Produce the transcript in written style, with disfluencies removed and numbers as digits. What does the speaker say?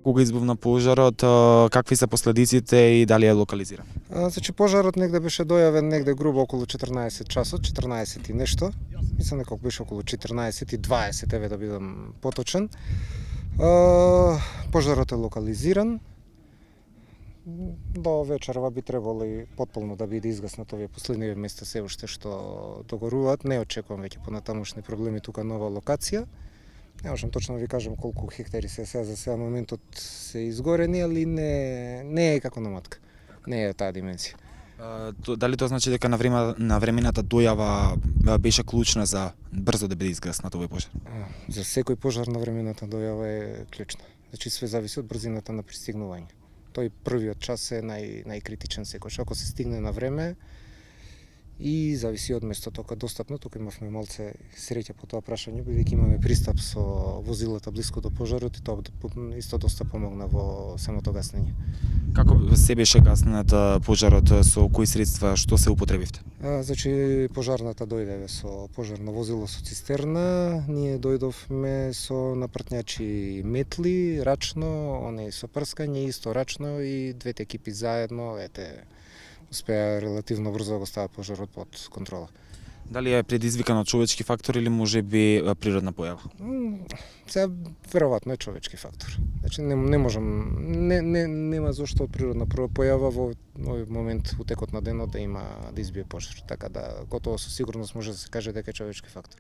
Кога избувна пожарот, какви се последиците и дали е локализиран? Значи пожарот негде беше дојавен негде грубо околу 14 часот, 14 и нешто. Мислам неколку беше околу 14 и 20, еве да бидам поточен. Пожарот е локализиран. До вечерва би требало и потполно да биде изгаснат овие последни места се уште што догоруваат. Не очекувам веќе понатамошни проблеми тука нова локација. Не можам точно да ви кажам колку хектари се сега за сега моментот се изгорени, али не е како на матка. Не е таа димензија. Дали тоа значи дека навремената дојава беше клучна за брзо да биде изгаснат овој пожар? За секој пожар навремената дојава е клучна. Значи све зависи од брзината на пристигнување. Тој првиот час е најкритичен секојаш. Ако се стигне на време и зависи од местото кога достапно, тука имавме малце среќа по тоа прашање, бидејќи имаме пристап со возилата блиску до пожарот и тоа исто доста помогна во самото гаснење. Како се беше гаснат пожарот, со кои средства, што се употребивте? Значи пожарната дојде со пожарно возило со цистерна, ние дојдовме со напртњачи метли, рачно, оние со прскање, исто рачно и двете екипи заедно, успеа релативно брзо да го стават пожарот под контрола. Дали е предизвикан од човечки фактор или можеби природна појава? Сега веројатно е човечки фактор. Значи не можам, нема зошто од природна појава во овој момент утекот на денот да избие пожар. Така да готово со сигурност може да се каже дека е човечки фактор.